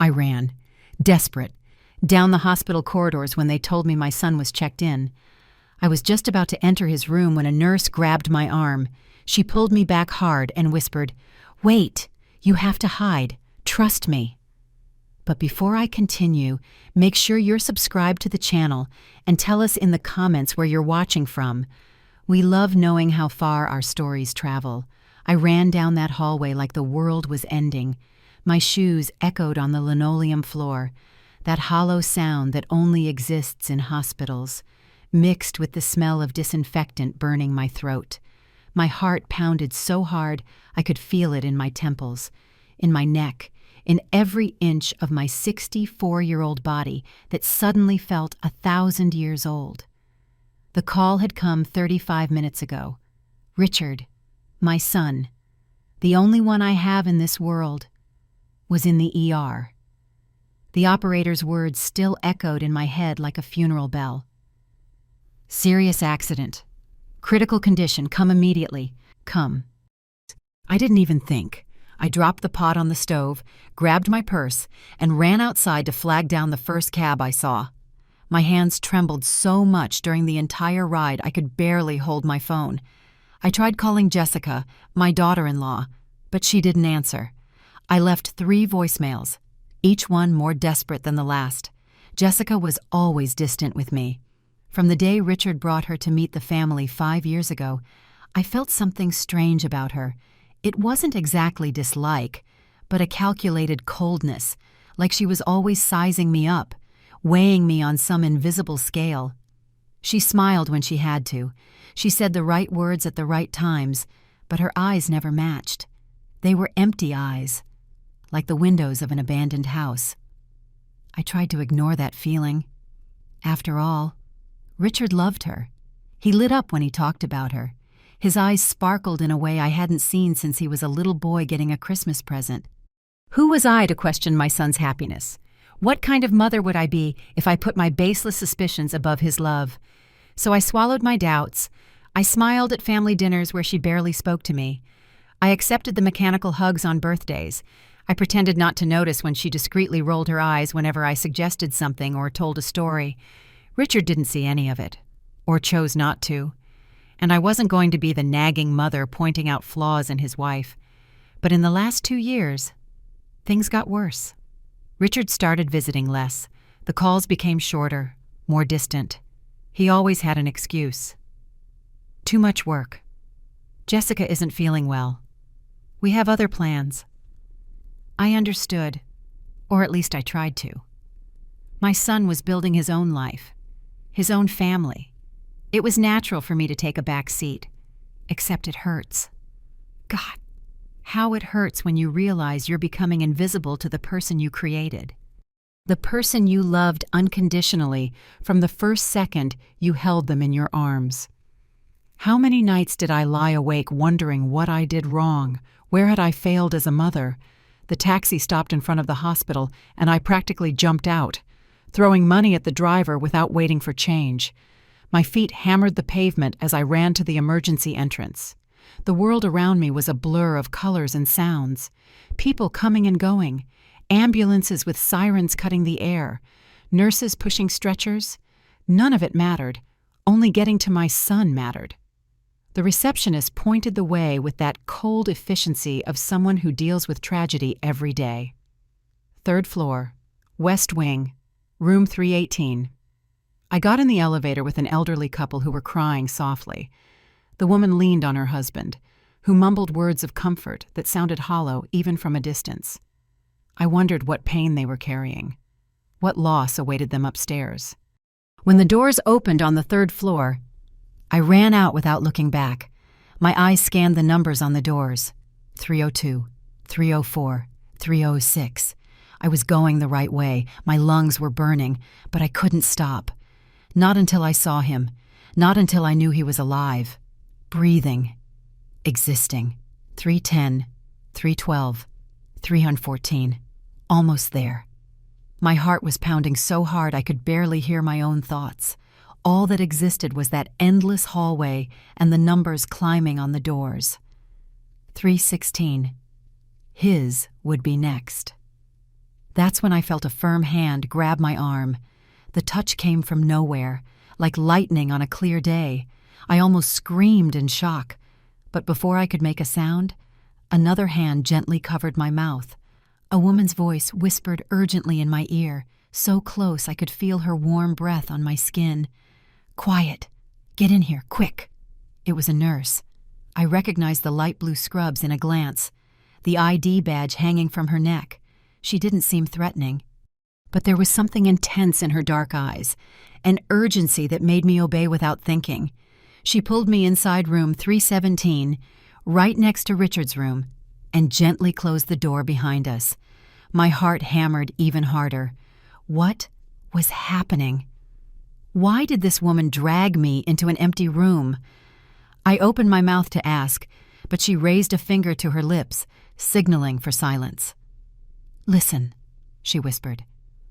I ran, desperate, down the hospital corridors when they told me my son was checked in. I was just about to enter his room when a nurse grabbed my arm. She pulled me back hard and whispered, "Wait, you have to hide. Trust me." But before I continue, make sure you're subscribed to the channel and tell us in the comments where you're watching from. We love knowing how far our stories travel. I ran down that hallway like the world was ending. My shoes echoed on the linoleum floor, that hollow sound that only exists in hospitals, mixed with the smell of disinfectant burning my throat. My heart pounded so hard I could feel it in my temples, in my neck, in every inch of my 64-year-old body that suddenly felt 1,000 years old. The call had come 35 minutes ago. Richard, my son, the only one I have in this world, was in the ER. The operator's words still echoed in my head like a funeral bell. "Serious accident. Critical condition. Come immediately. Come." I didn't even think. I dropped the pot on the stove, grabbed my purse, and ran outside to flag down the first cab I saw. My hands trembled so much during the entire ride I could barely hold my phone. I tried calling Jessica, my daughter-in-law, but she didn't answer. I left 3 voicemails, each one more desperate than the last. Jessica was always distant with me. From the day Richard brought her to meet the family 5 years ago, I felt something strange about her. It wasn't exactly dislike, but a calculated coldness, like she was always sizing me up, weighing me on some invisible scale. She smiled when she had to. She said the right words at the right times, but her eyes never matched. They were empty eyes, like the windows of an abandoned house. I tried to ignore that feeling. After all, Richard loved her. He lit up when he talked about her. His eyes sparkled in a way I hadn't seen since he was a little boy getting a Christmas present. Who was I to question my son's happiness? What kind of mother would I be if I put my baseless suspicions above his love? So I swallowed my doubts. I smiled at family dinners where she barely spoke to me. I accepted the mechanical hugs on birthdays. I pretended not to notice when she discreetly rolled her eyes whenever I suggested something or told a story. Richard didn't see any of it, or chose not to. And I wasn't going to be the nagging mother pointing out flaws in his wife. But in the last 2 years, things got worse. Richard started visiting less. The calls became shorter, more distant. He always had an excuse. Too much work. Jessica isn't feeling well. We have other plans. I understood, or at least I tried to. My son was building his own life, his own family. It was natural for me to take a back seat, except it hurts. God, how it hurts when you realize you're becoming invisible to the person you created. The person you loved unconditionally from the first second you held them in your arms. How many nights did I lie awake wondering what I did wrong? Where had I failed as a mother? The taxi stopped in front of the hospital, and I practically jumped out, throwing money at the driver without waiting for change. My feet hammered the pavement as I ran to the emergency entrance. The world around me was a blur of colors and sounds. People coming and going, ambulances with sirens cutting the air, nurses pushing stretchers. None of it mattered. Only getting to my son mattered. The receptionist pointed the way with that cold efficiency of someone who deals with tragedy every day. 3rd floor, West Wing, room 318. I got in the elevator with an elderly couple who were crying softly. The woman leaned on her husband, who mumbled words of comfort that sounded hollow even from a distance. I wondered what pain they were carrying, what loss awaited them upstairs. When the doors opened on the 3rd floor, I ran out without looking back. My eyes scanned the numbers on the doors. 302, 304, 306. I was going the right way. My lungs were burning, but I couldn't stop. Not until I saw him. Not until I knew he was alive. Breathing. Existing. 310, 312, 314. Almost there. My heart was pounding so hard I could barely hear my own thoughts. All that existed was that endless hallway and the numbers climbing on the doors. 316. His would be next. That's when I felt a firm hand grab my arm. The touch came from nowhere, like lightning on a clear day. I almost screamed in shock, but before I could make a sound, another hand gently covered my mouth. A woman's voice whispered urgently in my ear, so close I could feel her warm breath on my skin. "Quiet. Get in here, quick." It was a nurse. I recognized the light blue scrubs in a glance, the ID badge hanging from her neck. She didn't seem threatening, but there was something intense in her dark eyes, an urgency that made me obey without thinking. She pulled me inside room 317, right next to Richard's room, and gently closed the door behind us. My heart hammered even harder. What was happening? Why did this woman drag me into an empty room? I opened my mouth to ask, but she raised a finger to her lips, signaling for silence. "Listen," she whispered,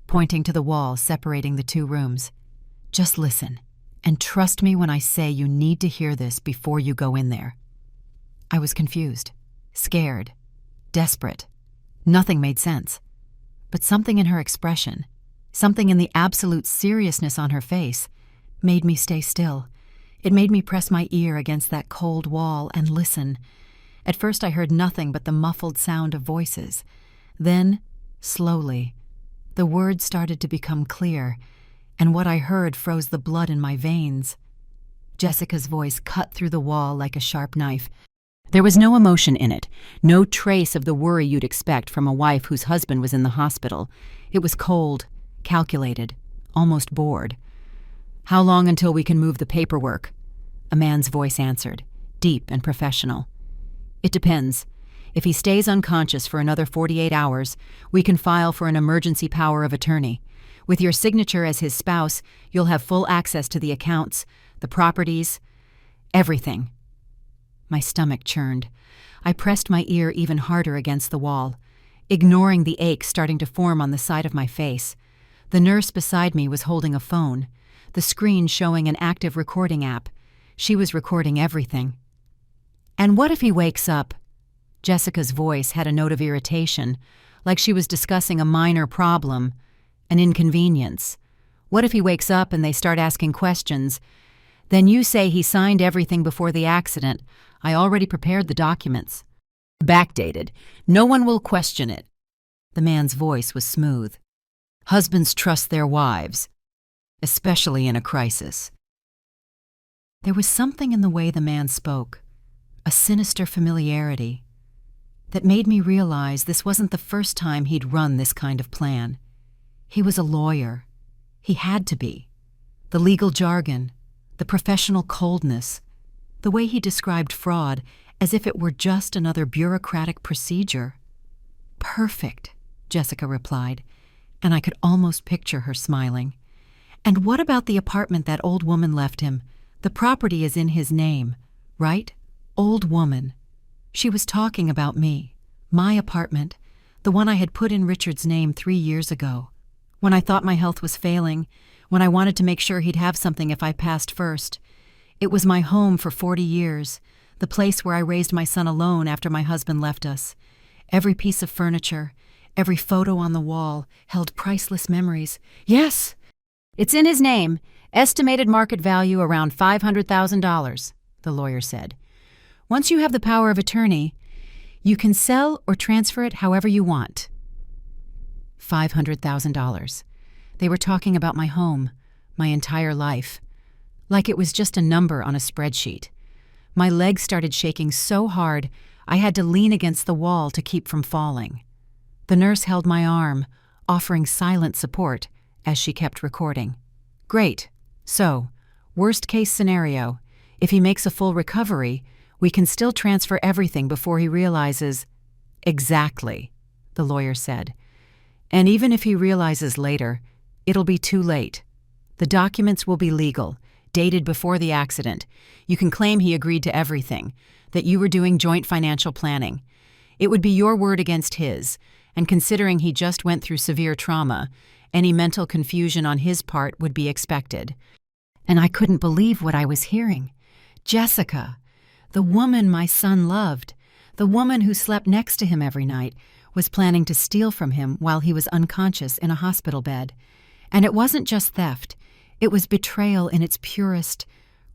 pointing to the wall separating the two rooms. "Just listen, and trust me when I say you need to hear this before you go in there." I was confused, scared, desperate. Nothing made sense. But something in her expression, something in the absolute seriousness on her face, made me stay still. It made me press my ear against that cold wall and listen. At first I heard nothing but the muffled sound of voices. Then, slowly, the words started to become clear, and what I heard froze the blood in my veins. Jessica's voice cut through the wall like a sharp knife. There was no emotion in it, no trace of the worry you'd expect from a wife whose husband was in the hospital. It was cold, calculated, almost bored. "How long until we can move the paperwork?" A man's voice answered, deep and professional. "It depends. If he stays unconscious for another 48 hours, we can file for an emergency power of attorney. With your signature as his spouse, you'll have full access to the accounts, the properties, everything." My stomach churned. I pressed my ear even harder against the wall, ignoring the ache starting to form on the side of my face. The nurse beside me was holding a phone, the screen showing an active recording app. She was recording everything. "And what if he wakes up?" Jessica's voice had a note of irritation, like she was discussing a minor problem, an inconvenience. "What if he wakes up and they start asking questions? Then you say he signed everything before the accident. I already prepared the documents. Backdated. No one will question it." The man's voice was smooth. "Husbands trust their wives, especially in a crisis." There was something in the way the man spoke, a sinister familiarity, that made me realize this wasn't the first time he'd run this kind of plan. He was a lawyer. He had to be. The legal jargon, the professional coldness, the way he described fraud as if it were just another bureaucratic procedure. "Perfect," Jessica replied, and I could almost picture her smiling. "And what about the apartment that old woman left him? The property is in his name, right? Old woman. She was talking about me, my apartment, the one I had put in Richard's name 3 years ago, when I thought my health was failing, when I wanted to make sure he'd have something if I passed first. It was my home for 40 years, the place where I raised my son alone after my husband left us. Every piece of furniture, every photo on the wall held priceless memories." "Yes, it's in his name. Estimated market value around $500,000, the lawyer said. "Once you have the power of attorney, you can sell or transfer it however you want." $500,000. They were talking about my home, my entire life, like it was just a number on a spreadsheet. My legs started shaking so hard I had to lean against the wall to keep from falling. The nurse held my arm, offering silent support as she kept recording. "Great. So, worst case scenario, if he makes a full recovery, we can still transfer everything before he realizes—" "Exactly," the lawyer said. "And even if he realizes later, it'll be too late. The documents will be legal, dated before the accident. You can claim he agreed to everything, that you were doing joint financial planning. It would be your word against his, and considering he just went through severe trauma, any mental confusion on his part would be expected." And I couldn't believe what I was hearing. Jessica, the woman my son loved, the woman who slept next to him every night, was planning to steal from him while he was unconscious in a hospital bed. And it wasn't just theft, it was betrayal in its purest,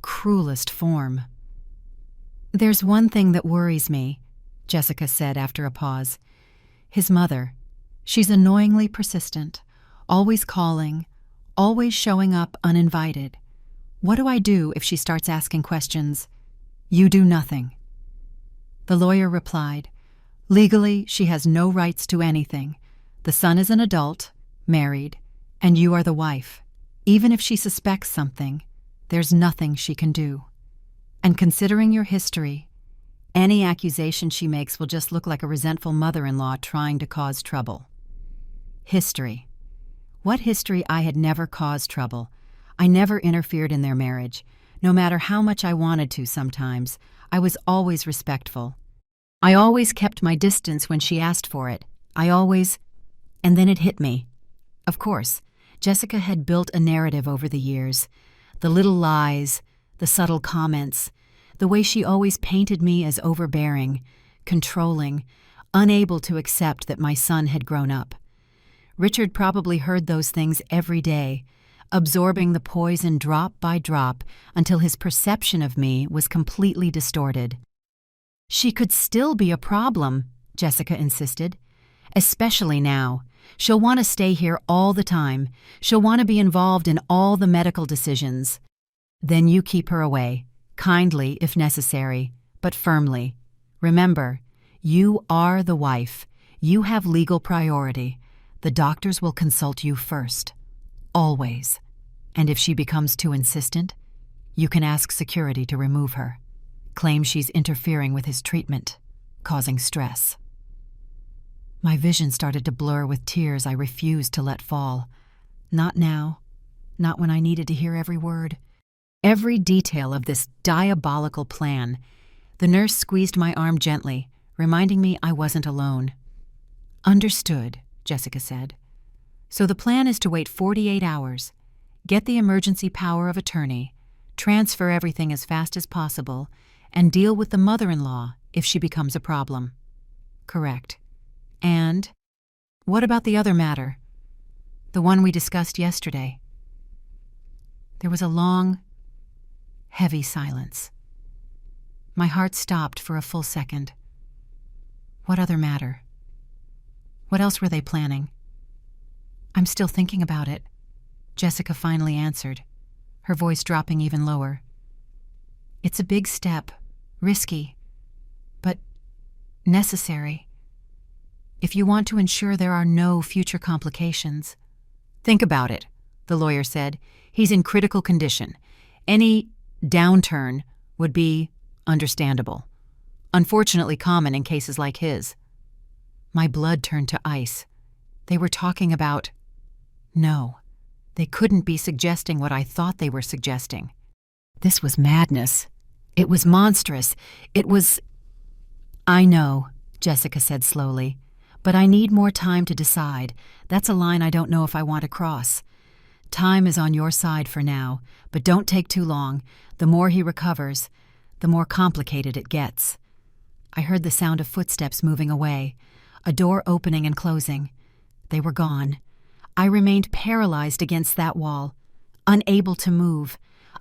cruelest form. "There's one thing that worries me," Jessica said after a pause. "His mother. She's annoyingly persistent, always calling, always showing up uninvited. What do I do if she starts asking questions?" "You do nothing." The lawyer replied, "Legally, she has no rights to anything. The son is an adult, married, and you are the wife. Even if she suspects something, there's nothing she can do. And considering your history, any accusation she makes will just look like a resentful mother-in-law trying to cause trouble." History. What history? I had never caused trouble. I never interfered in their marriage. No matter how much I wanted to sometimes, I was always respectful. I always kept my distance when she asked for it. And then it hit me. Of course, Jessica had built a narrative over the years. The little lies, the subtle comments, the way she always painted me as overbearing, controlling, unable to accept that my son had grown up. Richard probably heard those things every day, absorbing the poison drop by drop until his perception of me was completely distorted. "She could still be a problem," Jessica insisted. "Especially now. She'll want to stay here all the time. She'll want to be involved in all the medical decisions." "Then you keep her away, kindly if necessary, but firmly. Remember, you are the wife. You have legal priority. The doctors will consult you first. Always. And if she becomes too insistent, you can ask security to remove her. Claim she's interfering with his treatment, causing stress." My vision started to blur with tears I refused to let fall. Not now. Not when I needed to hear every word. Every detail of this diabolical plan. The nurse squeezed my arm gently, reminding me I wasn't alone. "Understood," Jessica said. "So the plan is to wait 48 hours, get the emergency power of attorney, transfer everything as fast as possible, and deal with the mother-in-law if she becomes a problem." "Correct. And what about the other matter? The one we discussed yesterday?" There was a long, heavy silence. My heart stopped for a full second. What other matter? What else were they planning? "I'm still thinking about it," Jessica finally answered, her voice dropping even lower. "It's a big step, risky, but necessary. If you want to ensure there are no future complications." "Think about it," the lawyer said. "He's in critical condition. Any downturn would be understandable. Unfortunately common in cases like his." My blood turned to ice. They were talking about... No, they couldn't be suggesting what I thought they were suggesting. This was madness. It was monstrous. It was... "I know," Jessica said slowly, "but I need more time to decide. That's a line I don't know if I want to cross. Time is on your side for now, but don't take too long. The more he recovers, the more complicated it gets." I heard the sound of footsteps moving away, a door opening and closing. They were gone. I remained paralyzed against that wall, unable to move,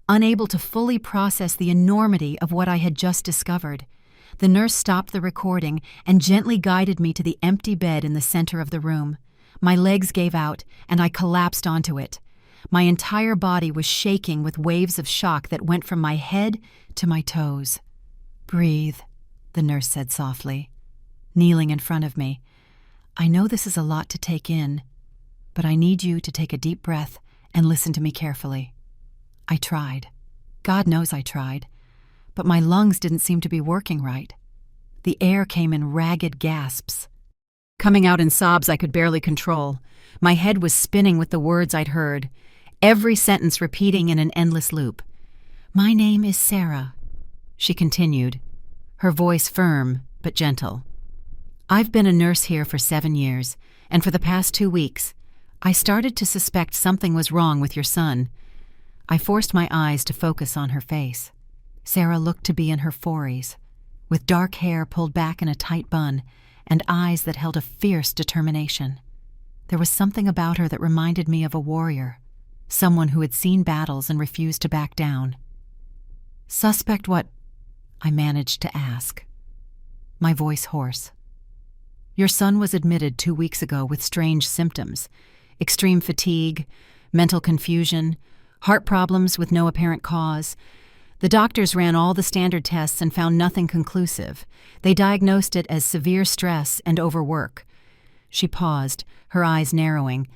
unable to fully process the enormity of what I had just discovered. The nurse stopped the recording and gently guided me to the empty bed in the center of the room. My legs gave out, and I collapsed onto it. My entire body was shaking with waves of shock that went from my head to my toes. "Breathe," the nurse said softly, kneeling in front of me. "I know this is a lot to take in, but I need you to take a deep breath and listen to me carefully." I tried. God knows I tried. But my lungs didn't seem to be working right. The air came in ragged gasps, coming out in sobs I could barely control. My head was spinning with the words I'd heard, every sentence repeating in an endless loop. "My name is Sarah," she continued, her voice firm but gentle. "I've been a nurse here for 7 years, and for the past 2 weeks, I started to suspect something was wrong with your son." I forced my eyes to focus on her face. Sarah looked to be in her 40s, with dark hair pulled back in a tight bun and eyes that held a fierce determination. There was something about her that reminded me of a warrior, someone who had seen battles and refused to back down. "Suspect what?" I managed to ask, my voice hoarse. "Your son was admitted 2 weeks ago with strange symptoms: extreme fatigue, mental confusion, heart problems with no apparent cause. The doctors ran all the standard tests and found nothing conclusive. They diagnosed it as severe stress and overwork." She paused, her eyes narrowing.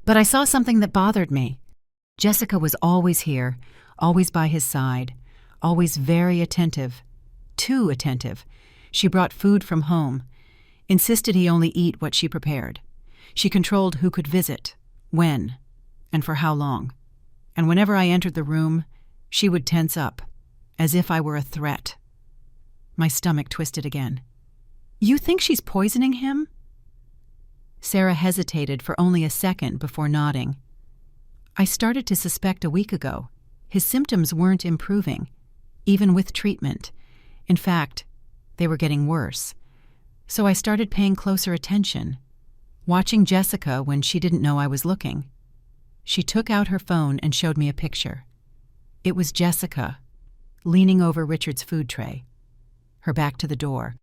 "But I saw something that bothered me. Jessica was always here, always by his side, always very attentive. Too attentive. She brought food from home, insisted he only eat what she prepared. She controlled who could visit, when, and for how long. And whenever I entered the room, she would tense up, as if I were a threat." My stomach twisted again. "You think she's poisoning him?" Sarah hesitated for only a second before nodding. "I started to suspect a week ago. His symptoms weren't improving, even with treatment. In fact, they were getting worse. So I started paying closer attention, watching Jessica when she didn't know I was looking." She took out her phone and showed me a picture. It was Jessica, leaning over Richard's food tray, her back to the door.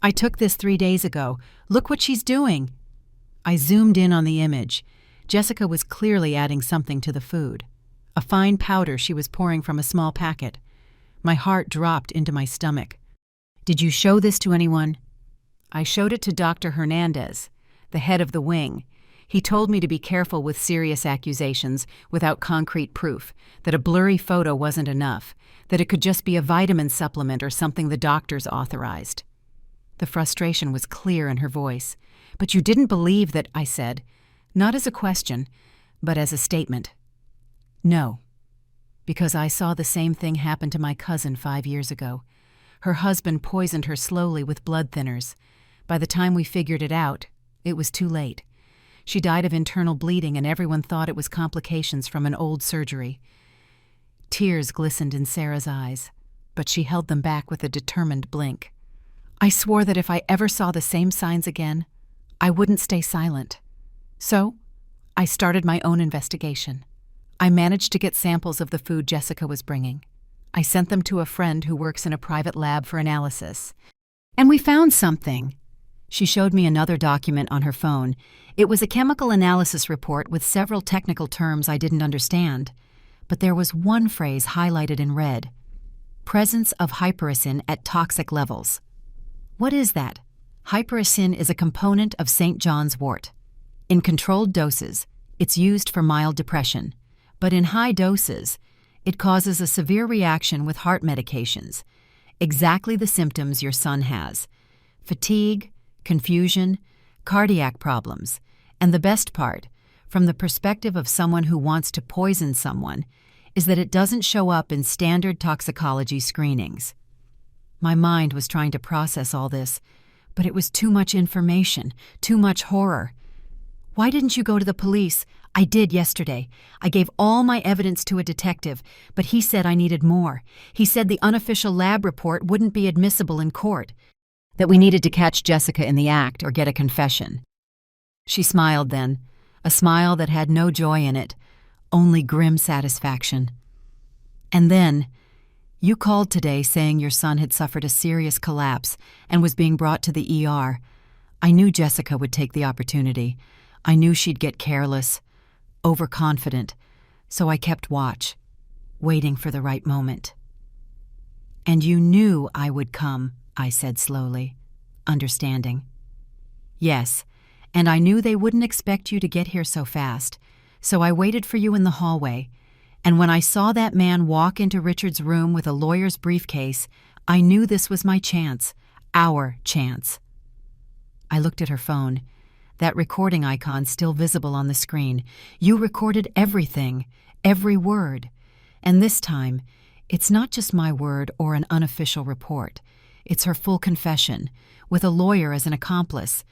"I took this 3 days ago. Look what she's doing." I zoomed in on the image. Jessica was clearly adding something to the food, a fine powder she was pouring from a small packet. My heart dropped into my stomach. "Did you show this to anyone?" "I showed it to Dr. Hernandez, the head of the wing. He told me to be careful with serious accusations without concrete proof, that a blurry photo wasn't enough, that it could just be a vitamin supplement or something the doctors authorized." The frustration was clear in her voice. "But you didn't believe that," I said, not as a question, but as a statement. "No, because I saw the same thing happen to my cousin 5 years ago. Her husband poisoned her slowly with blood thinners. By the time we figured it out, it was too late. She died of internal bleeding, and everyone thought it was complications from an old surgery." Tears glistened in Sarah's eyes, but she held them back with a determined blink. "I swore that if I ever saw the same signs again, I wouldn't stay silent. So, I started my own investigation. I managed to get samples of the food Jessica was bringing. I sent them to a friend who works in a private lab for analysis. And we found something." She showed me another document on her phone. It was a chemical analysis report with several technical terms I didn't understand. But there was one phrase highlighted in red: "Presence of hypericin at toxic levels." What is that? Hypericin is a component of St. John's wort. In controlled doses, it's used for mild depression, but in high doses, it causes a severe reaction with heart medications, exactly the symptoms your son has: fatigue, confusion, cardiac problems, and the best part, from the perspective of someone who wants to poison someone, is that it doesn't show up in standard toxicology screenings. My mind was trying to process all this, but it was too much information, too much horror. "Why didn't you go to the police?" "I did yesterday. I gave all my evidence to a detective, but he said I needed more. He said the unofficial lab report wouldn't be admissible in court, that we needed to catch Jessica in the act or get a confession." She smiled then, a smile that had no joy in it, only grim satisfaction. "And then, you called today saying your son had suffered a serious collapse and was being brought to the ER. I knew Jessica would take the opportunity. I knew she'd get careless, overconfident, so I kept watch, waiting for the right moment." "And you knew I would come," I said slowly, understanding. "Yes, and I knew they wouldn't expect you to get here so fast, so I waited for you in the hallway. And when I saw that man walk into Richard's room with a lawyer's briefcase, I knew this was my chance, our chance." I looked at her phone, that recording icon still visible on the screen. "You recorded everything, every word. And this time, it's not just my word or an unofficial report. It's her full confession, with a lawyer as an accomplice,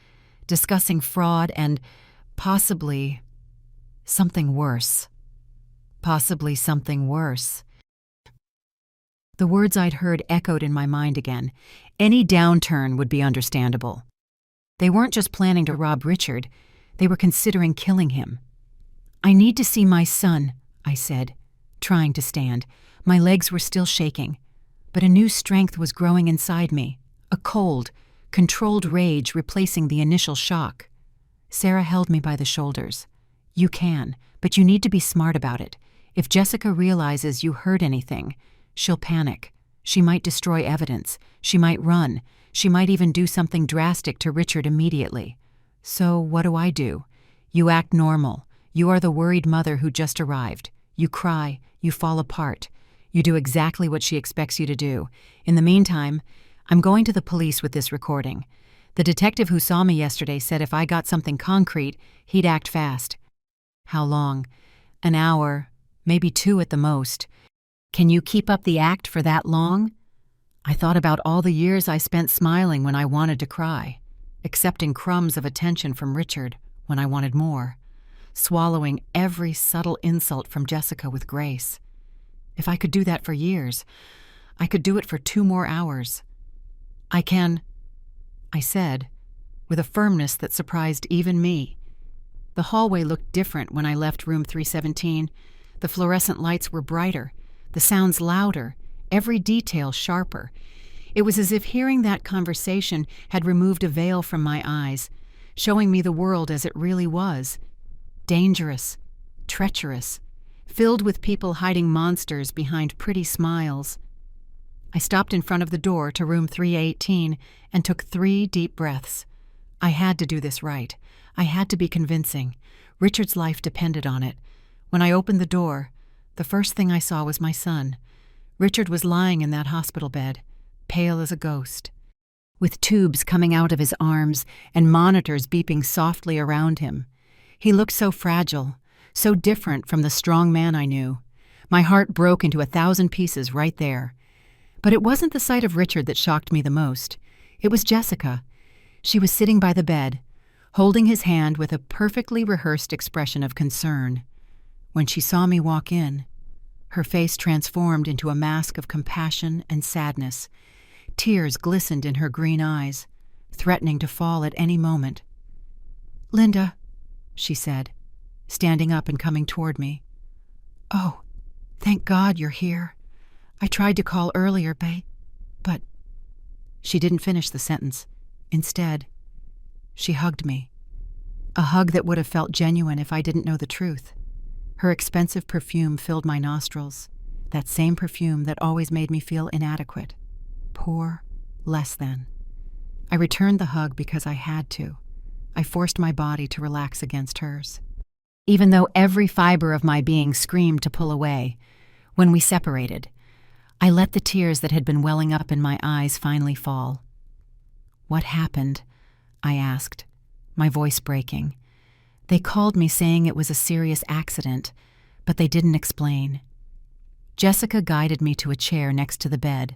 discussing fraud and possibly something worse. Possibly something worse." The words I'd heard echoed in my mind again. Any downturn would be understandable. They weren't just planning to rob Richard, they were considering killing him. "I need to see my son," I said, trying to stand. My legs were still shaking, but a new strength was growing inside me, a cold, controlled rage replacing the initial shock. Sarah held me by the shoulders. "You can, but you need to be smart about it. If Jessica realizes you heard anything, she'll panic. She might destroy evidence. She might run. She might even do something drastic to Richard immediately. So what do? You act normal. You are the worried mother who just arrived. You cry. You fall apart. You do exactly what she expects you to do. In the meantime, I'm going to the police with this recording. The detective who saw me yesterday said if I got something concrete, he'd act fast." "How long?" "An hour, maybe 2 at the most." "Can you keep up the act for that long?" I thought about all the years I spent smiling when I wanted to cry, accepting crumbs of attention from Richard when I wanted more, swallowing every subtle insult from Jessica with grace. If I could do that for years, I could do it for 2 more hours. "I can," I said, with a firmness that surprised even me. The hallway looked different when I left room 317. The fluorescent lights were brighter, the sounds louder, every detail sharper. It was as if hearing that conversation had removed a veil from my eyes, showing me the world as it really was. Dangerous, treacherous, filled with people hiding monsters behind pretty smiles. I stopped in front of the door to room 318 and took 3 deep breaths. I had to do this right. I had to be convincing. Richard's life depended on it. When I opened the door, the first thing I saw was my son. Richard was lying in that hospital bed, pale as a ghost, with tubes coming out of his arms and monitors beeping softly around him. He looked so fragile, so different from the strong man I knew. My heart broke into 1,000 pieces right there. But it wasn't the sight of Richard that shocked me the most. It was Jessica. She was sitting by the bed, holding his hand with a perfectly rehearsed expression of concern. When she saw me walk in, her face transformed into a mask of compassion and sadness. Tears glistened in her green eyes, threatening to fall at any moment. "Linda," she said, standing up and coming toward me. "Oh, thank God you're here. I tried to call earlier, but—" She didn't finish the sentence. Instead, she hugged me. A hug that would have felt genuine if I didn't know the truth. Her expensive perfume filled my nostrils, that same perfume that always made me feel inadequate, poor, less than. I returned the hug because I had to. I forced my body to relax against hers. Even though every fiber of my being screamed to pull away, when we separated, I let the tears that had been welling up in my eyes finally fall. "What happened?" I asked, my voice breaking. They called me saying it was a serious accident, but they didn't explain. Jessica guided me to a chair next to the bed,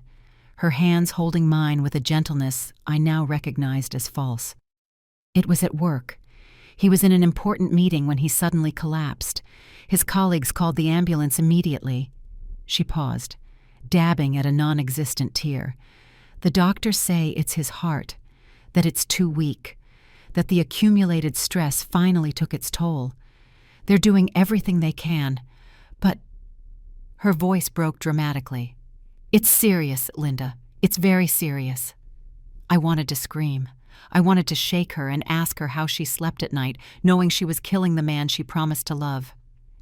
her hands holding mine with a gentleness I now recognized as false. It was at work. He was in an important meeting when he suddenly collapsed. His colleagues called the ambulance immediately. She paused, dabbing at a non-existent tear. "The doctors say it's his heart, that it's too weak, that the accumulated stress finally took its toll. They're doing everything they can, but—" Her voice broke dramatically. "It's serious, Linda. It's very serious." I wanted to scream. I wanted to shake her and ask her how she slept at night, knowing she was killing the man she promised to love.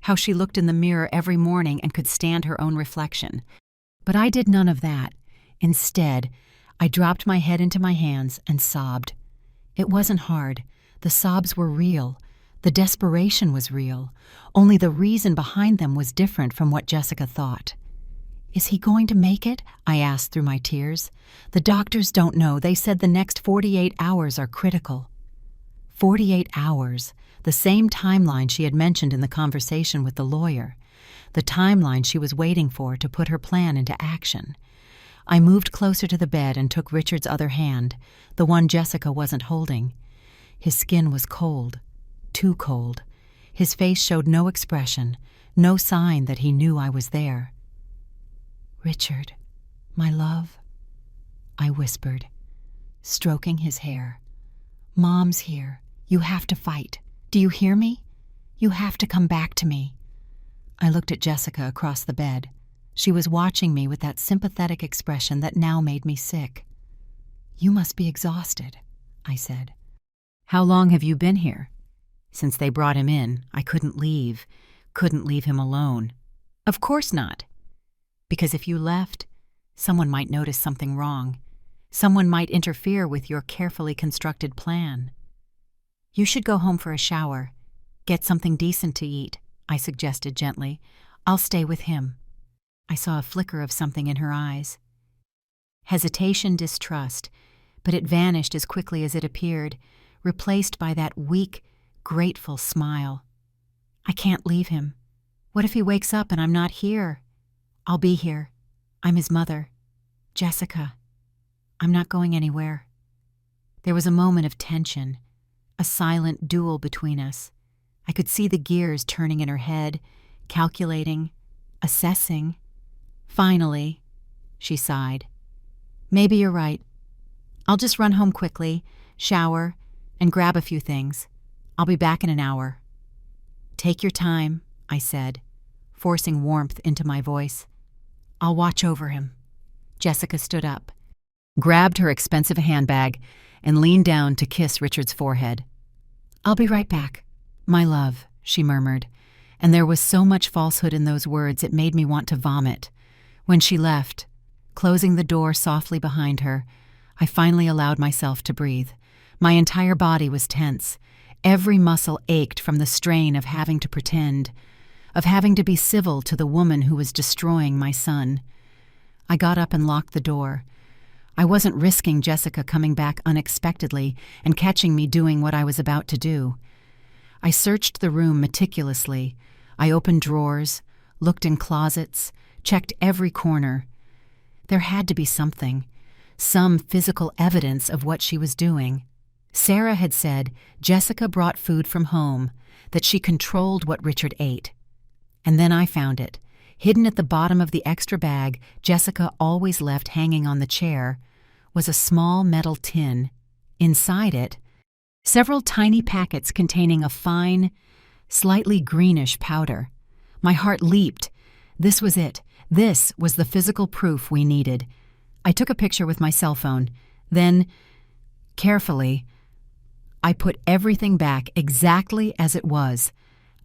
How she looked in the mirror every morning and could stand her own reflection. But I did none of that. Instead, I dropped my head into my hands and sobbed. It wasn't hard. The sobs were real. The desperation was real. Only the reason behind them was different from what Jessica thought. "Is he going to make it?" I asked through my tears. "The doctors don't know. They said the next 48 hours are critical." 48 hours, the same timeline she had mentioned in the conversation with the lawyer. The timeline she was waiting for to put her plan into action. I moved closer to the bed and took Richard's other hand, the one Jessica wasn't holding. His skin was cold, too cold. His face showed no expression, no sign that he knew I was there. "Richard, my love," I whispered, stroking his hair. Mom's here. You have to fight. Do you hear me? You have to come back to me." I looked at Jessica across the bed. She was watching me with that sympathetic expression that now made me sick. "You must be exhausted," I said. "How long have you been here?" Since they brought him in, I couldn't leave him alone. "Of course not. Because if you left, someone might notice something wrong. Someone might interfere with your carefully constructed plan." "You should go home for a shower. Get something decent to eat," I suggested gently. "I'll stay with him." I saw a flicker of something in her eyes. Hesitation, distrust, but it vanished as quickly as it appeared, replaced by that weak, grateful smile. "I can't leave him. What if he wakes up and I'm not here? I'll be here. I'm his mother. Jessica, I'm not going anywhere." There was a moment of tension, a silent duel between us. I could see the gears turning in her head, calculating, assessing. "Finally," she sighed. "Maybe you're right. I'll just run home quickly, shower, and grab a few things. I'll be back in an hour." "Take your time," I said, forcing warmth into my voice. "I'll watch over him." Jessica stood up, grabbed her expensive handbag, and leaned down to kiss Richard's forehead. "I'll be right back, my love," she murmured, and there was so much falsehood in those words it made me want to vomit. When she left, closing the door softly behind her, I finally allowed myself to breathe. My entire body was tense. Every muscle ached from the strain of having to pretend, of having to be civil to the woman who was destroying my son. I got up and locked the door. I wasn't risking Jessica coming back unexpectedly and catching me doing what I was about to do. I searched the room meticulously. I opened drawers, looked in closets, checked every corner. There had to be something, some physical evidence of what she was doing. Sarah had said Jessica brought food from home, that she controlled what Richard ate. And then I found it. Hidden at the bottom of the extra bag Jessica always left hanging on the chair was a small metal tin. Inside it, several tiny packets containing a fine, slightly greenish powder. My heart leaped. This was it. This was the physical proof we needed. I took a picture with my cell phone. Then, carefully, I put everything back exactly as it was.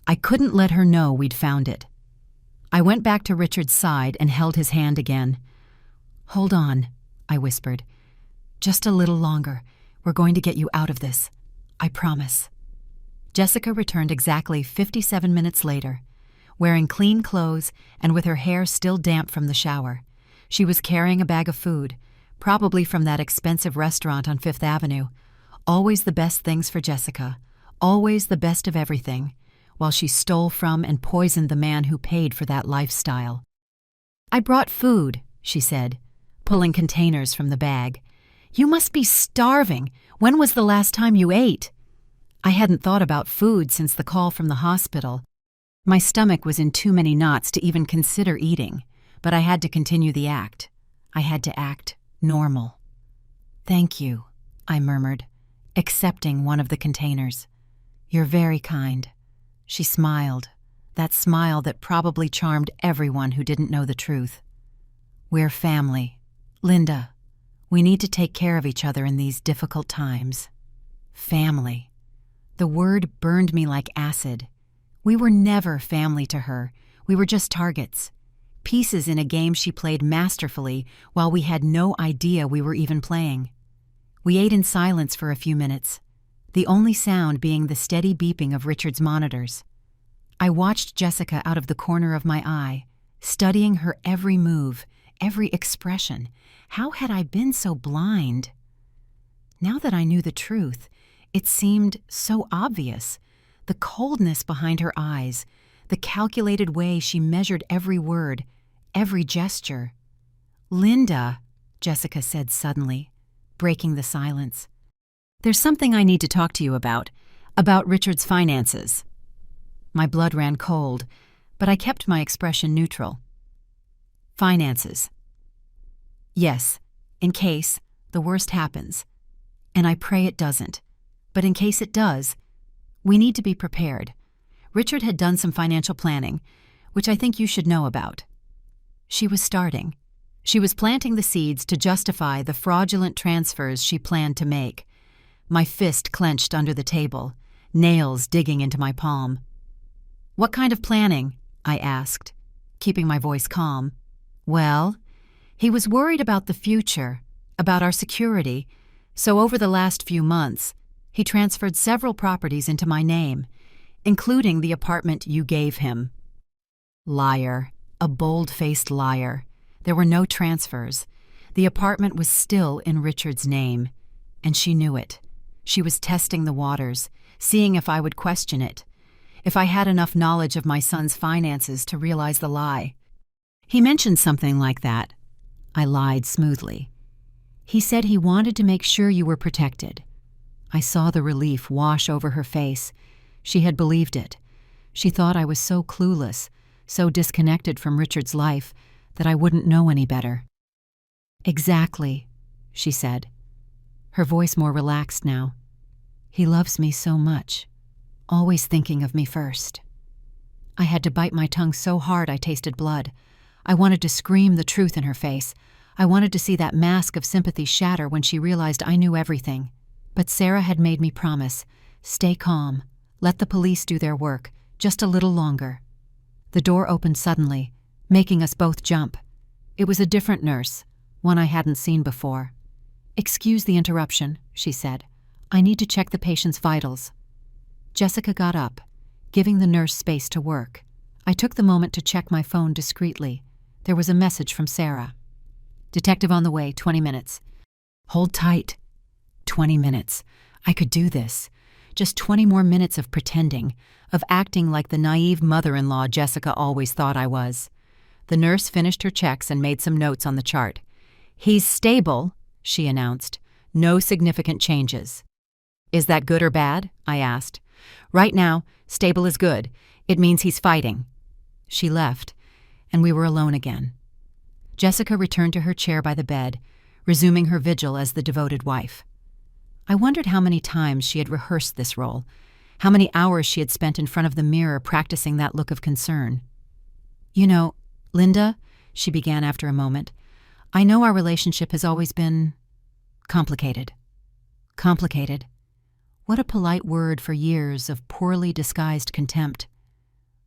I couldn't let her know we'd found it. I went back to Richard's side and held his hand again. "Hold on," I whispered. "Just a little longer. We're going to get you out of this. I promise." Jessica returned exactly 57 minutes later, wearing clean clothes and with her hair still damp from the shower. She was carrying a bag of food, probably from that expensive restaurant on Fifth Avenue. Always the best things for Jessica, always the best of everything, while she stole from and poisoned the man who paid for that lifestyle. "I brought food," she said, pulling containers from the bag. "You must be starving. When was the last time you ate?" I hadn't thought about food since the call from the hospital. My stomach was in too many knots to even consider eating, but I had to continue the act. I had to act normal. "Thank you," I murmured, accepting one of the containers. "You're very kind." She smiled, that smile that probably charmed everyone who didn't know the truth. "We're family. Linda, we need to take care of each other in these difficult times." Family. The word burned me like acid. We were never family to her. We were just targets. Pieces in a game she played masterfully while we had no idea we were even playing. We ate in silence for a few minutes, the only sound being the steady beeping of Richard's monitors. I watched Jessica out of the corner of my eye, studying her every move, every expression. How had I been so blind? Now that I knew the truth, it seemed so obvious. The coldness behind her eyes, the calculated way she measured every word, every gesture. "Linda," Jessica said suddenly, breaking the silence. "There's something I need to talk to you about Richard's finances." My blood ran cold, but I kept my expression neutral. "Finances. Yes, in case the worst happens, and I pray it doesn't. But in case it does, we need to be prepared. Richard had done some financial planning, which I think you should know about. She was starting. She was planting the seeds to justify the fraudulent transfers she planned to make. My fist clenched under the table, nails digging into my palm. "What kind of planning?" I asked, keeping my voice calm. Well, he was worried about the future, about our security, so over the last few months, he transferred several properties into my name, including the apartment you gave him. Liar, a bold-faced liar. There were no transfers. The apartment was still in Richard's name, and she knew it. She was testing the waters, seeing if I would question it, if I had enough knowledge of my son's finances to realize the lie. He mentioned something like that. I lied smoothly. He said he wanted to make sure you were protected. I saw the relief wash over her face. She had believed it. She thought I was so clueless, so disconnected from Richard's life, that I wouldn't know any better. "Exactly," she said, her voice more relaxed now. "He loves me so much, always thinking of me first." I had to bite my tongue so hard I tasted blood. I wanted to scream the truth in her face. I wanted to see that mask of sympathy shatter when she realized I knew everything. But Sarah had made me promise, stay calm, let the police do their work, just a little longer. The door opened suddenly, making us both jump. It was a different nurse, one I hadn't seen before. "Excuse the interruption," she said. "I need to check the patient's vitals." Jessica got up, giving the nurse space to work. I took the moment to check my phone discreetly. There was a message from Sarah. "Detective on the way, 20 minutes. Hold tight. 20 minutes. I could do this. Just 20 more minutes of pretending, of acting like the naive mother-in-law Jessica always thought I was. The nurse finished her checks and made some notes on the chart. "He's stable," she announced. "No significant changes." "Is that good or bad?" I asked. "Right now, stable is good. It means he's fighting." She left, and we were alone again. Jessica returned to her chair by the bed, resuming her vigil as the devoted wife. I wondered how many times she had rehearsed this role, how many hours she had spent in front of the mirror practicing that look of concern. "You know, Linda," she began after a moment, "I know our relationship has always been complicated." Complicated. What a polite word for years of poorly disguised contempt.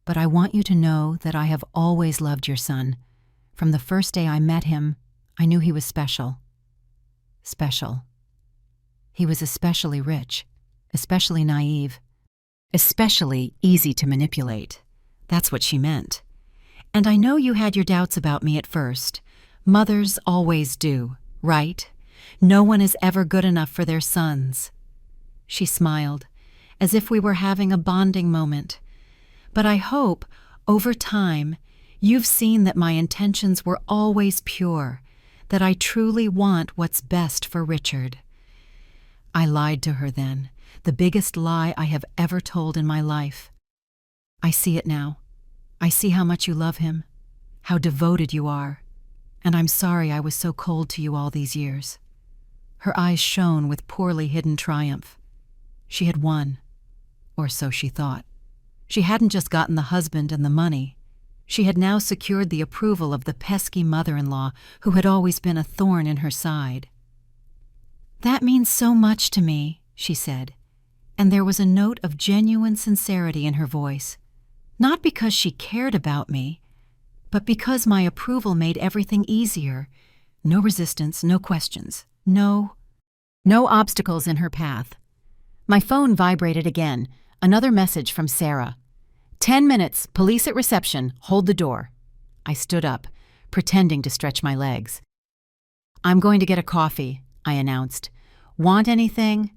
But I want you to know that I have always loved your son. From the first day I met him, I knew he was special. Special. He was especially rich, especially naive, especially easy to manipulate. That's what she meant. And I know you had your doubts about me at first. Mothers always do, right? No one is ever good enough for their sons. She smiled, as if we were having a bonding moment. But I hope, over time, you've seen that my intentions were always pure, that I truly want what's best for Richard. I lied to her then, the biggest lie I have ever told in my life. I see it now. I see how much you love him, how devoted you are, and I'm sorry I was so cold to you all these years. Her eyes shone with poorly hidden triumph. She had won, or so she thought. She hadn't just gotten the husband and the money. She had now secured the approval of the pesky mother-in-law who had always been a thorn in her side. "That means so much to me," she said, and there was a note of genuine sincerity in her voice. Not because she cared about me, but because my approval made everything easier. No resistance, no questions, no obstacles in her path. My phone vibrated again, another message from Sarah. 10 minutes, police at reception, hold the door." I stood up, pretending to stretch my legs. "I'm going to get a coffee," I announced. "Want anything?"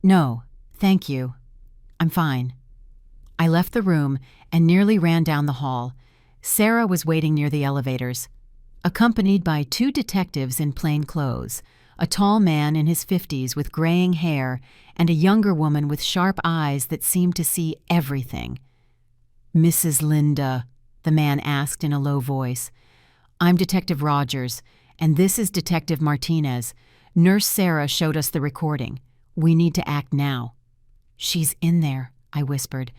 "No, thank you. I'm fine." I left the room and nearly ran down the hall. Sarah was waiting near the elevators, accompanied by 2 detectives in plain clothes, a tall man in his 50s with graying hair and a younger woman with sharp eyes that seemed to see everything. "Mrs. Linda," the man asked in a low voice. "I'm Detective Rogers, and this is Detective Martinez. Nurse Sarah showed us the recording. We need to act now." "She's in there," I whispered,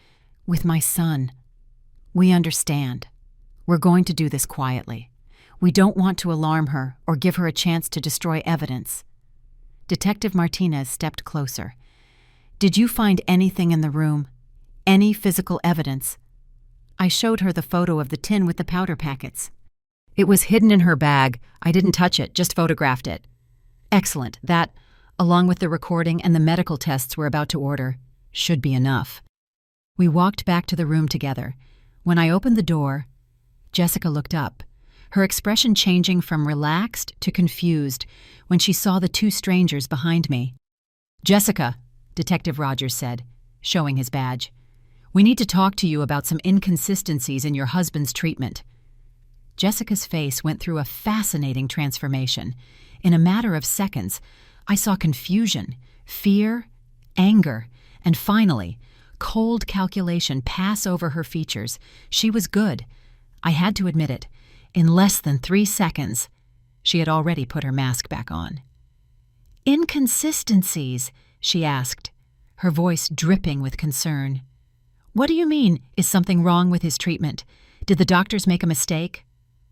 "with my son." "We understand. We're going to do this quietly. We don't want to alarm her or give her a chance to destroy evidence." Detective Martinez stepped closer. "Did you find anything in the room? Any physical evidence?" I showed her the photo of the tin with the powder packets. "It was hidden in her bag. I didn't touch it, just photographed it." "Excellent. That, along with the recording and the medical tests we're about to order, should be enough." We walked back to the room together. When I opened the door, Jessica looked up, her expression changing from relaxed to confused when she saw the two strangers behind me. "Jessica," Detective Rogers said, showing his badge, "we need to talk to you about some inconsistencies in your husband's treatment." Jessica's face went through a fascinating transformation. In a matter of seconds, I saw confusion, fear, anger, and finally, cold calculation pass over her features. She was good. I had to admit it. In less than 3 seconds, she had already put her mask back on. "Inconsistencies?" she asked, her voice dripping with concern. "What do you mean, is something wrong with his treatment? Did the doctors make a mistake?"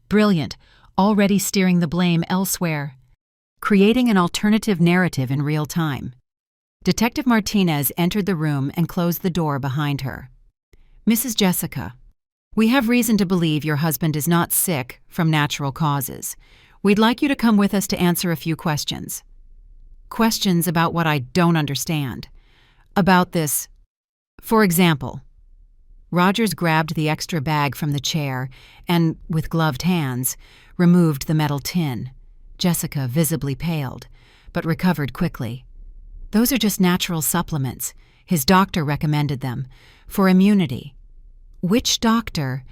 Brilliant, already steering the blame elsewhere. Creating an alternative narrative in real time. Detective Martinez entered the room and closed the door behind her. "Mrs. Jessica, we have reason to believe your husband is not sick from natural causes. We'd like you to come with us to answer a few questions. Questions about what I don't understand. About this. For example," Rogers grabbed the extra bag from the chair and, with gloved hands, removed the metal tin. Jessica visibly paled, but recovered quickly. "Those are just natural supplements. His doctor recommended them. For immunity." "Which doctor?"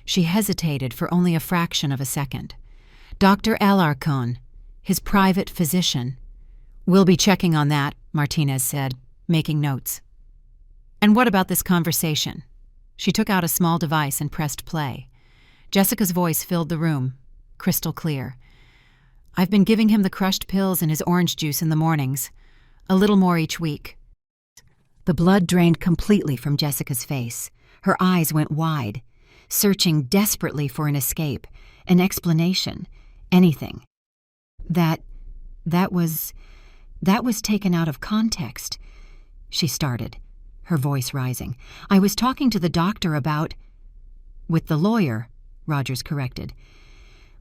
She hesitated for only a fraction of a second. "Dr. Alarcon, his private physician." "We'll be checking on that," Martinez said, making notes. "And what about this conversation?" She took out a small device and pressed play. Jessica's voice filled the room, crystal clear. "I've been giving him the crushed pills and his orange juice in the mornings. A little more each week." The blood drained completely from Jessica's face. Her eyes went wide, searching desperately for an escape, an explanation, anything. That was taken out of context," she started, her voice rising. "I was talking to the doctor about—" "With the lawyer," Rogers corrected.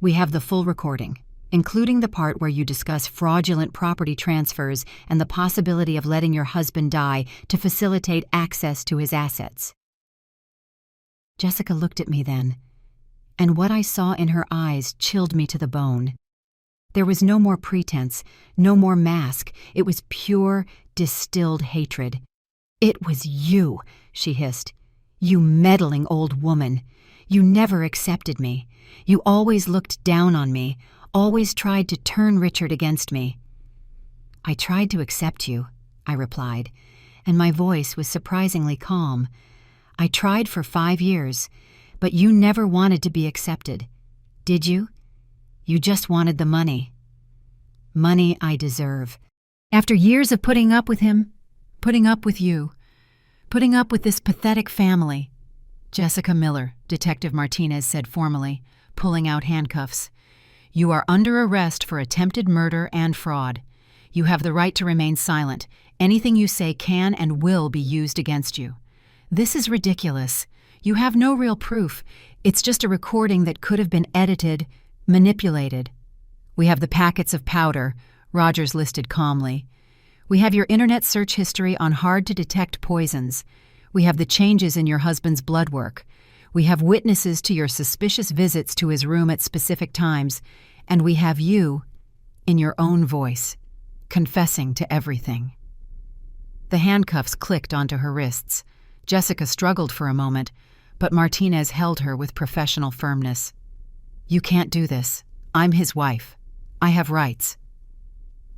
"We have the full recording, including the part where you discuss fraudulent property transfers and the possibility of letting your husband die to facilitate access to his assets." Jessica looked at me then, and what I saw in her eyes chilled me to the bone. There was no more pretense, no more mask. It was pure, distilled hatred. "It was you," she hissed. "You meddling old woman. You never accepted me. You always looked down on me, always tried to turn Richard against me." "I tried to accept you," I replied, and my voice was surprisingly calm. "I tried for 5 years, but you never wanted to be accepted. Did you? You just wanted the money. Money I deserve. After years of putting up with him, putting up with you, putting up with this pathetic family." "Jessica Miller," Detective Martinez said formally, pulling out handcuffs. "You are under arrest for attempted murder and fraud. You have the right to remain silent. Anything you say can and will be used against you." "This is ridiculous. You have no real proof. It's just a recording that could have been edited, manipulated." "We have the packets of powder," Rogers listed calmly. "We have your internet search history on hard-to-detect poisons. We have the changes in your husband's blood work. We have witnesses to your suspicious visits to his room at specific times. And we have you, in your own voice, confessing to everything." The handcuffs clicked onto her wrists. Jessica struggled for a moment, but Martinez held her with professional firmness. "You can't do this. I'm his wife. I have rights."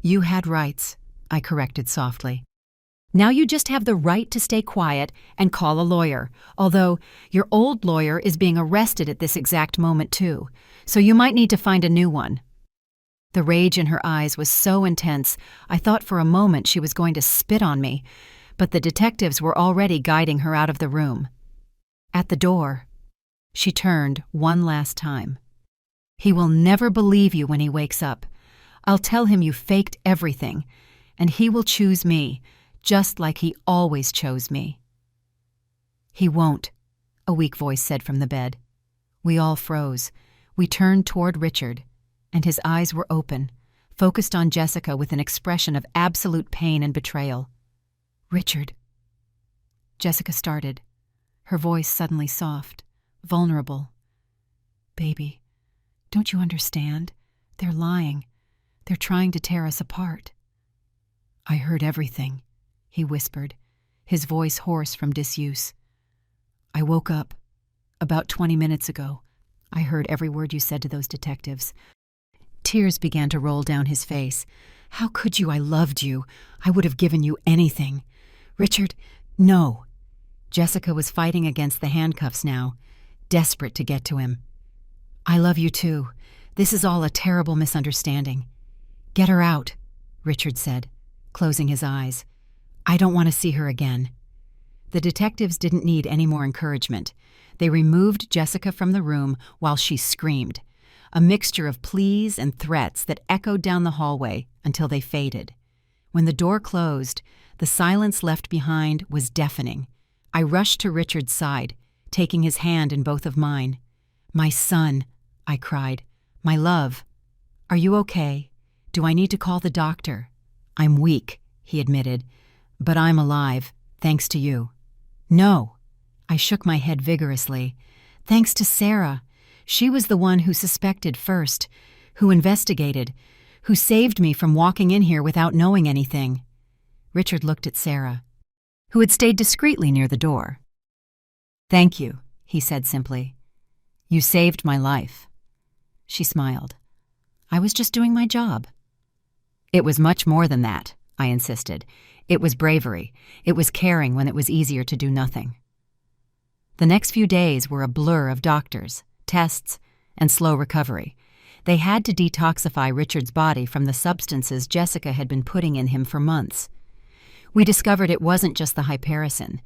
"You had rights," I corrected softly. "Now you just have the right to stay quiet and call a lawyer, although your old lawyer is being arrested at this exact moment too, so you might need to find a new one." The rage in her eyes was so intense, I thought for a moment she was going to spit on me, but the detectives were already guiding her out of the room. At the door, she turned one last time. "He will never believe you when he wakes up. I'll tell him you faked everything, and he will choose me, just like he always chose me." "He won't," a weak voice said from the bed. We all froze. We turned toward Richard, and his eyes were open, focused on Jessica with an expression of absolute pain and betrayal. "Richard." Jessica started, her voice suddenly soft, vulnerable. "Baby, don't you understand? They're lying. They're trying to tear us apart." "I heard everything," he whispered, his voice hoarse from disuse. "I woke up about 20 minutes ago. I heard every word you said to those detectives." Tears began to roll down his face. "How could you? I loved you. I would have given you anything." "Richard, no." Jessica was fighting against the handcuffs now, desperate to get to him. "I love you too. This is all a terrible misunderstanding." "Get her out," Richard said, closing his eyes. "I don't want to see her again." The detectives didn't need any more encouragement. They removed Jessica from the room while she screamed, a mixture of pleas and threats that echoed down the hallway until they faded. When the door closed, the silence left behind was deafening. I rushed to Richard's side, taking his hand in both of mine. "My son," I cried. "My love. Are you okay? Do I need to call the doctor?" "I'm weak," he admitted, "but I'm alive, thanks to you." "No." I shook my head vigorously. "Thanks to Sarah. She was the one who suspected first, who investigated, who saved me from walking in here without knowing anything." Richard looked at Sarah, who had stayed discreetly near the door. "Thank you," he said simply. "You saved my life." She smiled. "I was just doing my job." "It was much more than that," I insisted. "It was bravery. It was caring when it was easier to do nothing." The next few days were a blur of doctors, tests, and slow recovery. They had to detoxify Richard's body from the substances Jessica had been putting in him for months. We discovered it wasn't just the hypericin.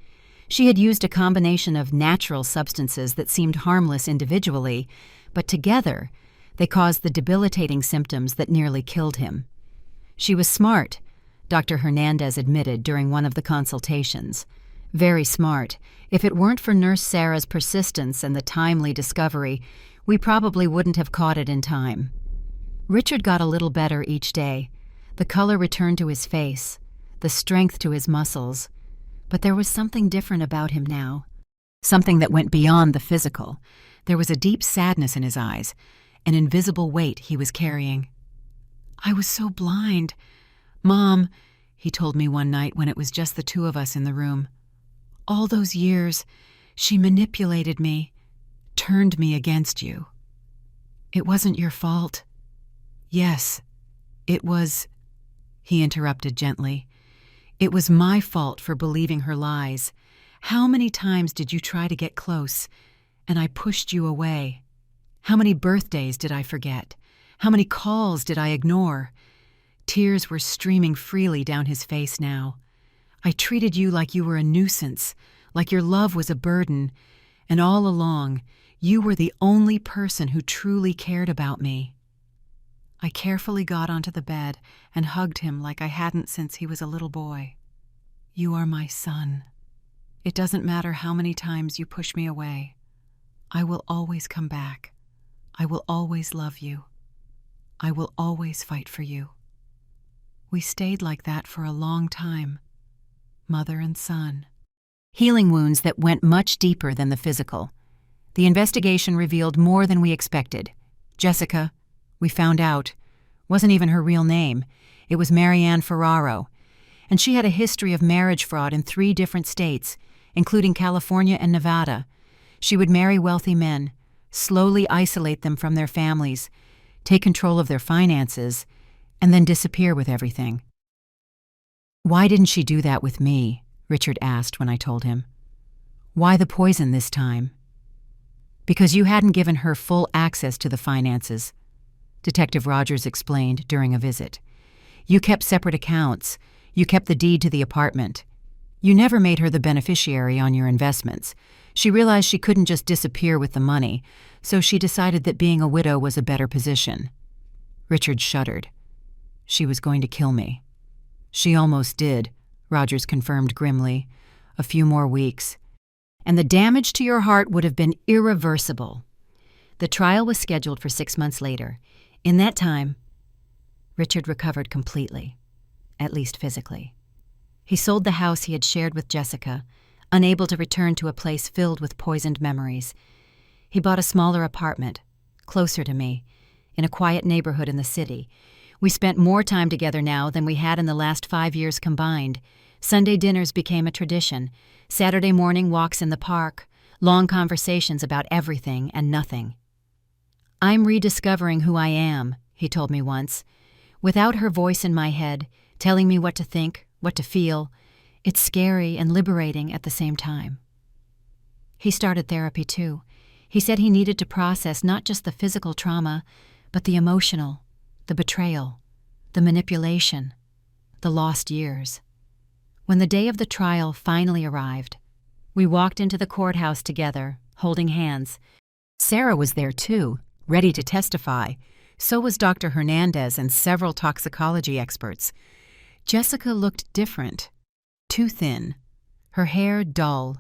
She had used a combination of natural substances that seemed harmless individually, but together they caused the debilitating symptoms that nearly killed him. She was smart, Dr. Hernandez admitted during one of the consultations. Very smart. If it weren't for Nurse Sarah's persistence and the timely discovery, we probably wouldn't have caught it in time. Richard got a little better each day. The color returned to his face, the strength to his muscles. But there was something different about him now. Something that went beyond the physical. There was a deep sadness in his eyes, an invisible weight he was carrying. "I was so blind. Mom," he told me one night when it was just the two of us in the room. "All those years, she manipulated me, turned me against you." "It wasn't your fault." "Yes, it was," he interrupted gently. "It was my fault for believing her lies. How many times did you try to get close, and I pushed you away? How many birthdays did I forget? How many calls did I ignore?" Tears were streaming freely down his face now. "I treated you like you were a nuisance, like your love was a burden, and all along, you were the only person who truly cared about me." I carefully got onto the bed and hugged him like I hadn't since he was a little boy. "You are my son. It doesn't matter how many times you push me away. I will always come back. I will always love you. I will always fight for you." We stayed like that for a long time, mother and son. Healing wounds that went much deeper than the physical. The investigation revealed more than we expected. Jessica, we found out, wasn't even her real name. It was Marianne Ferraro, and she had a history of marriage fraud in 3 different states, including California and Nevada. She would marry wealthy men, slowly isolate them from their families, take control of their finances, and then disappear with everything. "Why didn't she do that with me?" Richard asked when I told him. "Why the poison this time?" "Because you hadn't given her full access to the finances. Detective Rogers explained during a visit. "You kept separate accounts. You kept the deed to the apartment. You never made her the beneficiary on your investments. She realized she couldn't just disappear with the money, so she decided that being a widow was a better position." Richard shuddered. "She was going to kill me." "She almost did," Rogers confirmed grimly. "A few more weeks. And the damage to your heart would have been irreversible." The trial was scheduled for 6 months later. In that time, Richard recovered completely, at least physically. He sold the house he had shared with Jessica, unable to return to a place filled with poisoned memories. He bought a smaller apartment, closer to me, in a quiet neighborhood in the city. We spent more time together now than we had in the last 5 years combined. Sunday dinners became a tradition, Saturday morning walks in the park, long conversations about everything and nothing. "I'm rediscovering who I am," he told me once. Without her voice in my head, telling me what to think, what to feel, it's scary and liberating at the same time. He started therapy too. He said he needed to process not just the physical trauma, but the emotional, the betrayal, the manipulation, the lost years. When the day of the trial finally arrived, we walked into the courthouse together, holding hands. Sarah was there too, ready to testify. So was Dr. Hernandez and several toxicology experts. Jessica looked different, too thin, her hair dull,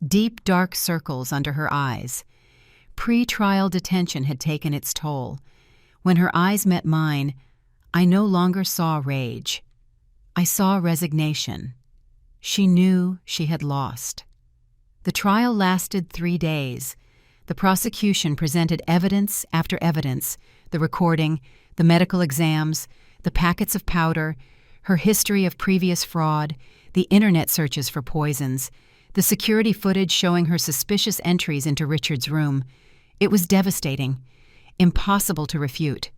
deep dark circles under her eyes. Pre-trial detention had taken its toll. When her eyes met mine, I no longer saw rage. I saw resignation. She knew she had lost. The trial lasted 3 days. The prosecution presented evidence after evidence, the recording, the medical exams, the packets of powder, her history of previous fraud, the internet searches for poisons, the security footage showing her suspicious entries into Richard's room. It was devastating, impossible to refute.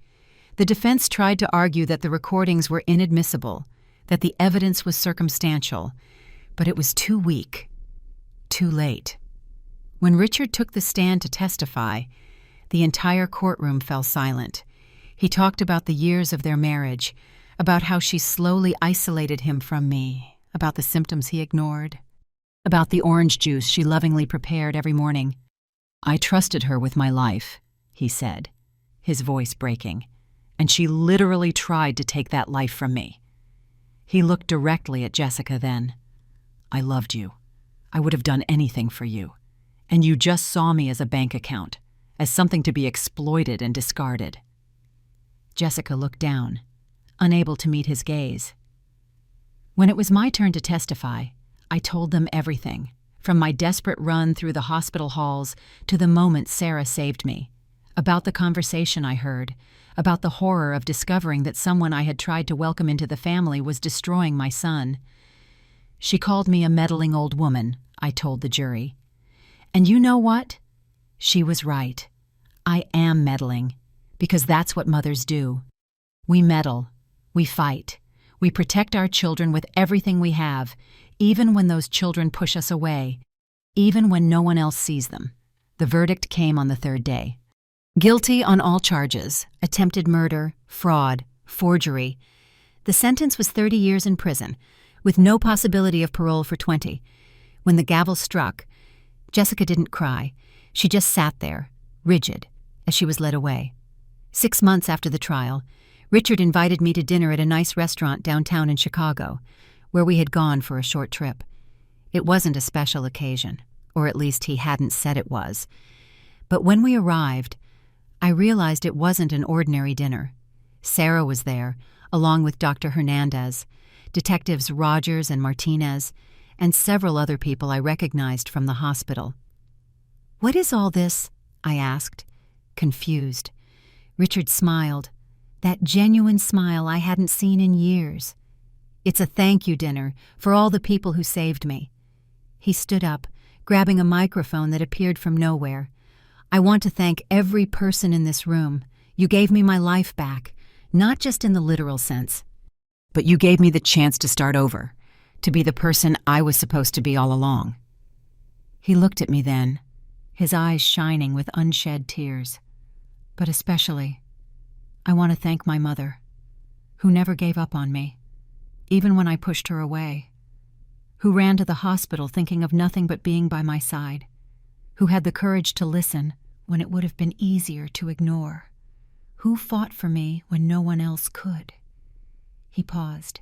The defense tried to argue that the recordings were inadmissible, that the evidence was circumstantial, but it was too weak, too late. When Richard took the stand to testify, the entire courtroom fell silent. He talked about the years of their marriage, about how she slowly isolated him from me, about the symptoms he ignored, about the orange juice she lovingly prepared every morning. "I trusted her with my life," he said, his voice breaking, "and she literally tried to take that life from me." He looked directly at Jessica then. "I loved you. I would have done anything for you. And you just saw me as a bank account, as something to be exploited and discarded." Jessica looked down, unable to meet his gaze. When it was my turn to testify, I told them everything, from my desperate run through the hospital halls to the moment Sarah saved me, about the conversation I heard, about the horror of discovering that someone I had tried to welcome into the family was destroying my son. "She called me a meddling old woman," I told the jury. And you know what? She was right. I am meddling, because that's what mothers do. We meddle, we fight, we protect our children with everything we have, even when those children push us away, even when no one else sees them. The verdict came on the 3rd day. Guilty on all charges: attempted murder, fraud, forgery. The sentence was 30 years in prison, with no possibility of parole for 20. When the gavel struck, Jessica didn't cry. She just sat there, rigid, as she was led away. 6 months after the trial, Richard invited me to dinner at a nice restaurant downtown in Chicago, where we had gone for a short trip. It wasn't a special occasion, or at least he hadn't said it was. But when we arrived, I realized it wasn't an ordinary dinner. Sarah was there, along with Dr. Hernandez, Detectives Rogers and Martinez, and several other people I recognized from the hospital. "What is all this?" I asked, confused. Richard smiled, that genuine smile I hadn't seen in years. "It's a thank you dinner for all the people who saved me." He stood up, grabbing a microphone that appeared from nowhere. "I want to thank every person in this room. You gave me my life back, not just in the literal sense, but you gave me the chance to start over, to be the person I was supposed to be all along." He looked at me then, his eyes shining with unshed tears. "But especially, I want to thank my mother, who never gave up on me, even when I pushed her away, who ran to the hospital thinking of nothing but being by my side, who had the courage to listen when it would have been easier to ignore, who fought for me when no one else could. He paused,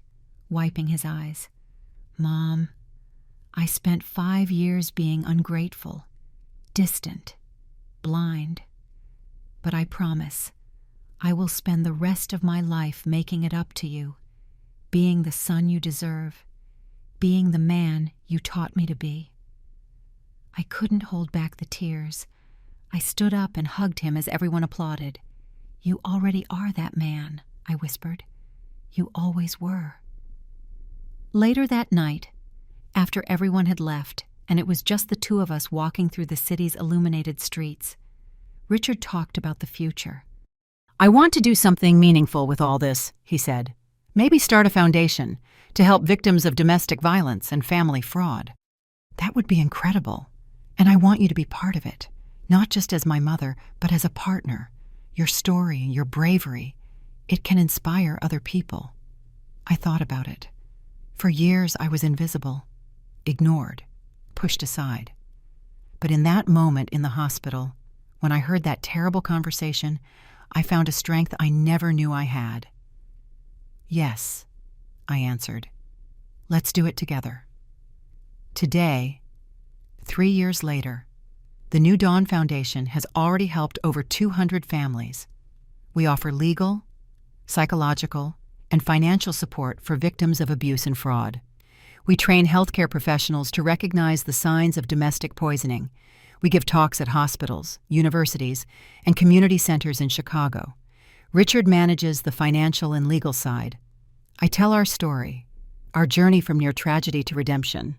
wiping his eyes. Mom, I spent 5 years being ungrateful, distant, blind. But I promise, I will spend the rest of my life making it up to you, being the son you deserve, being the man you taught me to be. I couldn't hold back the tears. I stood up and hugged him as everyone applauded. You already are that man, I whispered. You always were. Later that night, after everyone had left and it was just the two of us walking through the city's illuminated streets, Richard talked about the future. I want to do something meaningful with all this, he said. Maybe start a foundation to help victims of domestic violence and family fraud. That would be incredible, and I want you to be part of it, not just as my mother, but as a partner. Your story, your bravery, it can inspire other people. I thought about it. For years I was invisible, ignored, pushed aside. But in that moment in the hospital, when I heard that terrible conversation, I found a strength I never knew I had. Yes, I answered. Let's do it together. Today, 3 years later, the New Dawn Foundation has already helped over 200 families. We offer legal, psychological, and financial support for victims of abuse and fraud. We train healthcare professionals to recognize the signs of domestic poisoning. We give talks at hospitals, universities, and community centers in Chicago. Richard manages the financial and legal side. I tell our story, our journey from near tragedy to redemption.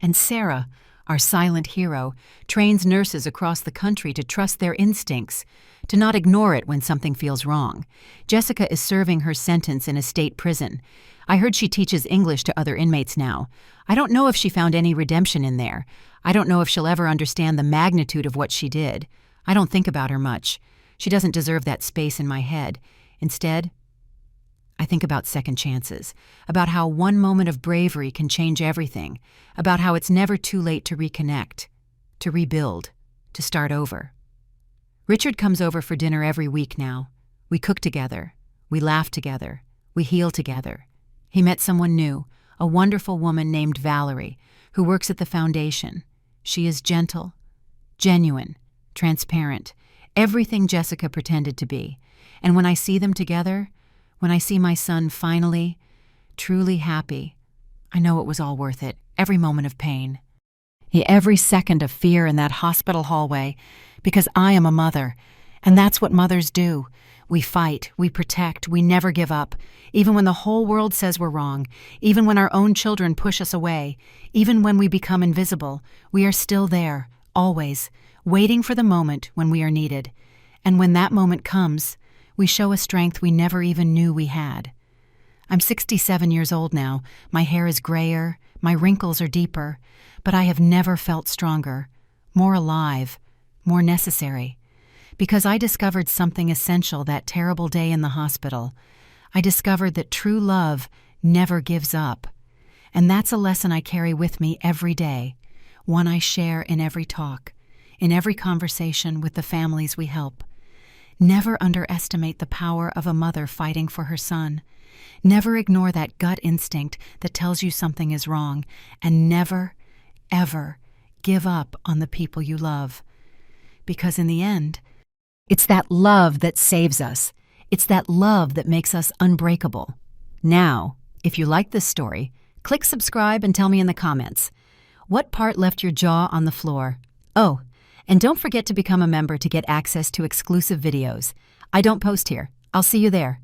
And Sarah, our silent hero, trains nurses across the country to trust their instincts, to not ignore it when something feels wrong. Jessica is serving her sentence in a state prison. I heard she teaches English to other inmates now. I don't know if she found any redemption in there. I don't know if she'll ever understand the magnitude of what she did. I don't think about her much. She doesn't deserve that space in my head. Instead, I think about second chances, about how one moment of bravery can change everything, about how it's never too late to reconnect, to rebuild, to start over. Richard comes over for dinner every week now. We cook together. We laugh together. We heal together. He met someone new, a wonderful woman named Valerie, who works at the foundation. She is gentle, genuine, transparent, everything Jessica pretended to be. And when I see them together, when I see my son finally, truly happy, I know it was all worth it, every moment of pain. Every second of fear in that hospital hallway, because I am a mother, and that's what mothers do. We fight, we protect, we never give up, even when the whole world says we're wrong, even when our own children push us away, even when we become invisible, we are still there, always, waiting for the moment when we are needed. And when that moment comes, we show a strength we never even knew we had. I'm 67 years old now. My hair is grayer, my wrinkles are deeper, but I have never felt stronger, more alive, more necessary. Because I discovered something essential that terrible day in the hospital. I discovered that true love never gives up. And that's a lesson I carry with me every day, one I share in every talk, in every conversation with the families we help. Never underestimate the power of a mother fighting for her son. Never ignore that gut instinct that tells you something is wrong. And never, ever give up on the people you love. Because in the end, it's that love that saves us. It's that love that makes us unbreakable. Now, if you like this story, click subscribe and tell me in the comments. What part left your jaw on the floor? Oh, and don't forget to become a member to get access to exclusive videos. I don't post here. I'll see you there.